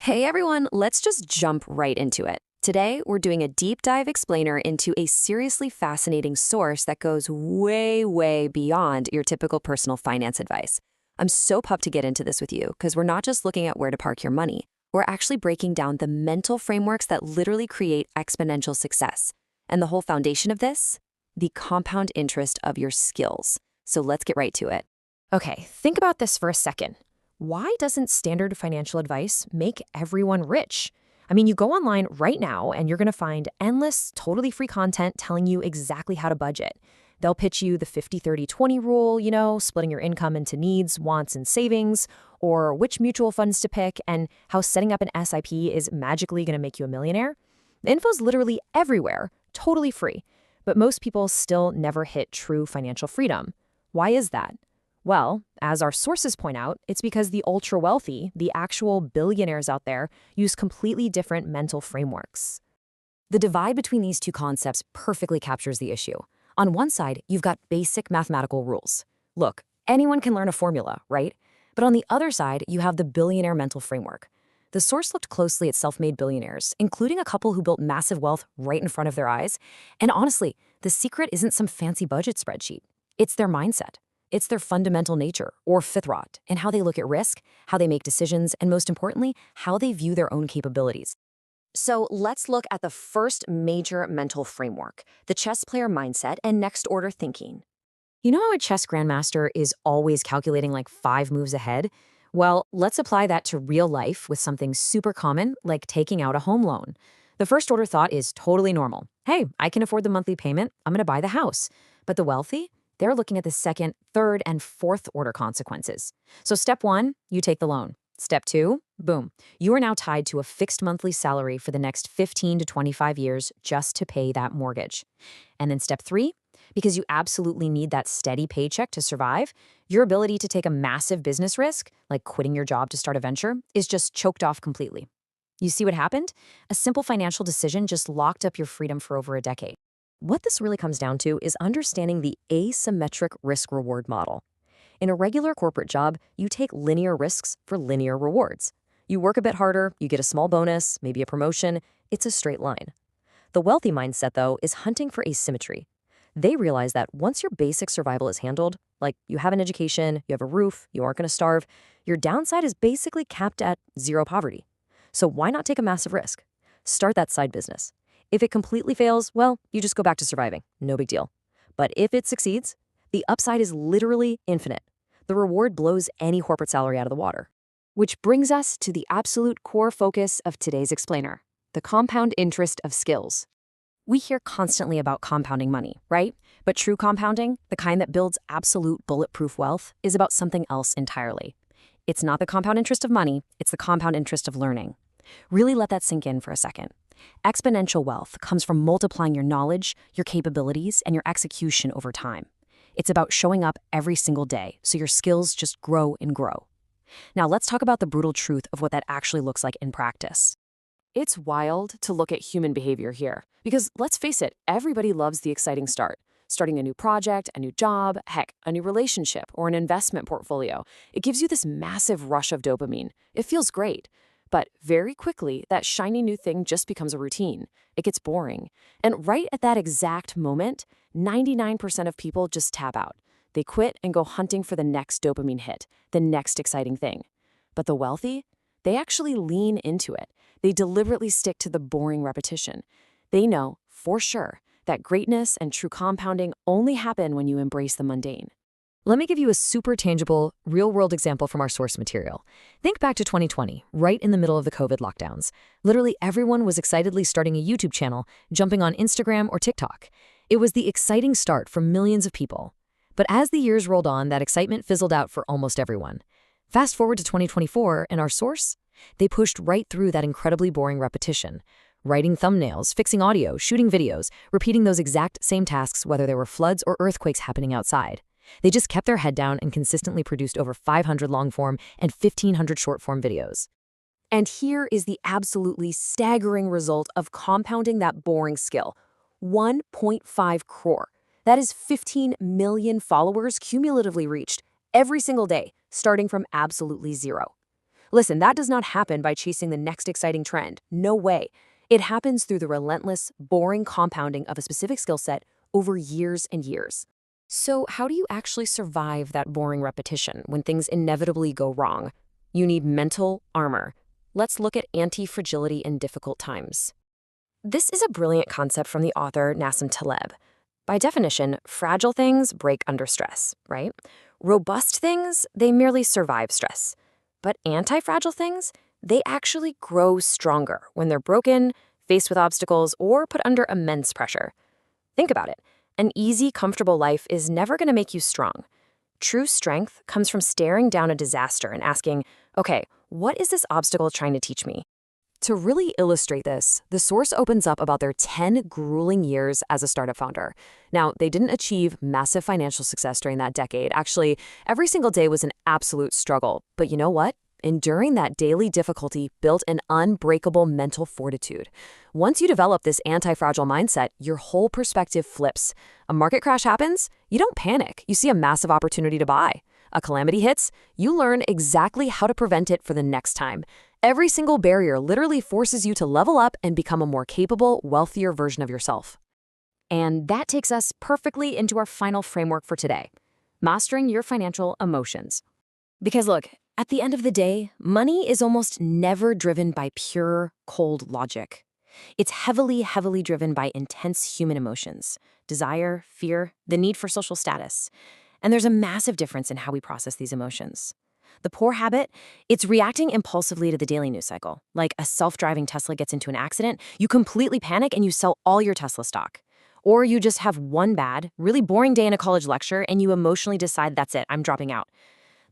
Hey everyone, let's just jump right into it. Today, we're doing a deep dive explainer into a seriously fascinating source that goes way, way beyond your typical personal finance advice. I'm so pumped to get into this with you because we're not just looking at where to park your money. We're actually breaking down the mental frameworks that literally create exponential success. And the whole foundation of this? The compound interest of your skills. So let's get right to it. Okay, think about this for a second. Why doesn't standard financial advice make everyone rich? I mean, you go online right now and you're going to find endless, totally free content telling you exactly how to budget. They'll pitch you the 50-30-20 rule, splitting your income into needs, wants, and savings, or which mutual funds to pick, and how setting up an SIP is magically going to make you a millionaire. The info's literally everywhere, totally free. But most people still never hit true financial freedom. Why is that? Well, as our sources point out, it's because the ultra-wealthy, the actual billionaires out there, use completely different mental frameworks. The divide between these two concepts perfectly captures the issue. On one side, you've got basic mathematical rules. Look, anyone can learn a formula, right? But on the other side, you have the billionaire mental framework. The source looked closely at self-made billionaires, including a couple who built massive wealth right in front of their eyes. And honestly, the secret isn't some fancy budget spreadsheet. It's their mindset. It's their fundamental nature, or fitrot, and how they look at risk, how they make decisions, and most importantly, how they view their own capabilities. So let's look at the first major mental framework, the chess player mindset and next order thinking. You know how a chess grandmaster is always calculating like 5 moves ahead? Well, let's apply that to real life with something super common like taking out a home loan. The first order thought is totally normal. Hey, I can afford the monthly payment. I'm going to buy the house. But the wealthy? They're looking at the second, third, and fourth order consequences. So step one, you take the loan. Step two, boom. You are now tied to a fixed monthly salary for the next 15 to 25 years just to pay that mortgage. And then step three, because you absolutely need that steady paycheck to survive, your ability to take a massive business risk, like quitting your job to start a venture, is just choked off completely. You see what happened? A simple financial decision just locked up your freedom for over a decade. What this really comes down to is understanding the asymmetric risk-reward model. In a regular corporate job, you take linear risks for linear rewards. You work a bit harder, you get a small bonus, maybe a promotion. It's a straight line. The wealthy mindset, though, is hunting for asymmetry. They realize that once your basic survival is handled, like you have an education, you have a roof, you aren't going to starve, your downside is basically capped at zero poverty. So why not take a massive risk? Start that side business. If it completely fails, well, you just go back to surviving. No big deal. But if it succeeds, the upside is literally infinite. The reward blows any corporate salary out of the water. Which brings us to the absolute core focus of today's explainer, the compound interest of skills. We hear constantly about compounding money, right? But true compounding, the kind that builds absolute bulletproof wealth, is about something else entirely. It's not the compound interest of money, it's the compound interest of learning. Really let that sink in for a second. Exponential wealth comes from multiplying your knowledge, your capabilities, and your execution over time. It's about showing up every single day so your skills just grow and grow. Now let's talk about the brutal truth of what that actually looks like in practice. It's wild to look at human behavior here, because let's face it, everybody loves the exciting start. Starting a new project, a new job, heck, a new relationship, or an investment portfolio. It gives you this massive rush of dopamine. It feels great. But very quickly, that shiny new thing just becomes a routine. It gets boring. And right at that exact moment, 99% of people just tap out. They quit and go hunting for the next dopamine hit, the next exciting thing. But the wealthy, they actually lean into it. They deliberately stick to the boring repetition. They know, for sure, that greatness and true compounding only happen when you embrace the mundane. Let me give you a super tangible, real-world example from our source material. Think back to 2020, right in the middle of the COVID lockdowns. Literally everyone was excitedly starting a YouTube channel, jumping on Instagram or TikTok. It was the exciting start for millions of people. But as the years rolled on, that excitement fizzled out for almost everyone. Fast forward to 2024, and our source? They pushed right through that incredibly boring repetition. Writing thumbnails, fixing audio, shooting videos, repeating those exact same tasks whether there were floods or earthquakes happening outside. They just kept their head down and consistently produced over 500 long-form and 1,500 short-form videos. And here is the absolutely staggering result of compounding that boring skill. 1.5 crore. That is 15 million followers cumulatively reached every single day, starting from absolutely zero. Listen, that does not happen by chasing the next exciting trend. No way. It happens through the relentless, boring compounding of a specific skill set over years and years. So, how do you actually survive that boring repetition when things inevitably go wrong? You need mental armor. Let's look at anti-fragility in difficult times. This is a brilliant concept from the author Nassim Taleb. By definition, fragile things break under stress, right? Robust things, they merely survive stress. But anti-fragile things, they actually grow stronger when they're broken, faced with obstacles, or put under immense pressure. Think about it. An easy, comfortable life is never going to make you strong. True strength comes from staring down a disaster and asking, okay, what is this obstacle trying to teach me? To really illustrate this, the source opens up about their 10 grueling years as a startup founder. Now, they didn't achieve massive financial success during that decade. Actually, every single day was an absolute struggle. But you know what? Enduring that daily difficulty built an unbreakable mental fortitude. Once you develop this anti-fragile mindset, your whole perspective flips. A market crash happens, you don't panic. You see a massive opportunity to buy. A calamity hits, you learn exactly how to prevent it for the next time. Every single barrier literally forces you to level up and become a more capable, wealthier version of yourself. And that takes us perfectly into our final framework for today, mastering your financial emotions. Because look, at the end of the day, money is almost never driven by pure, cold logic. It's heavily, heavily driven by intense human emotions, desire, fear, the need for social status. And there's a massive difference in how we process these emotions. The poor habit, it's reacting impulsively to the daily news cycle. Like a self-driving Tesla gets into an accident, you completely panic and you sell all your Tesla stock. Or you just have one bad, really boring day in a college lecture and you emotionally decide that's it, I'm dropping out.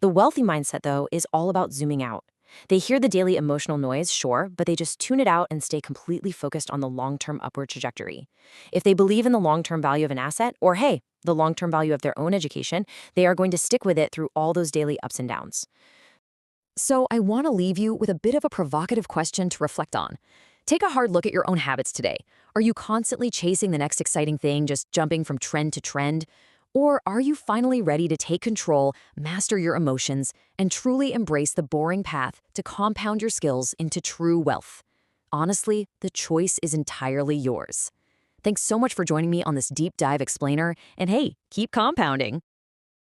The wealthy mindset, though, is all about zooming out. They hear the daily emotional noise, sure, but they just tune it out and stay completely focused on the long-term upward trajectory. If they believe in the long-term value of an asset, or hey, the long-term value of their own education, they are going to stick with it through all those daily ups and downs. So I want to leave you with a bit of a provocative question to reflect on. Take a hard look at your own habits today. Are you constantly chasing the next exciting thing, just jumping from trend to trend? Or are you finally ready to take control, master your emotions, and truly embrace the boring path to compound your skills into true wealth? Honestly, the choice is entirely yours. Thanks so much for joining me on this deep dive explainer, and hey, keep compounding.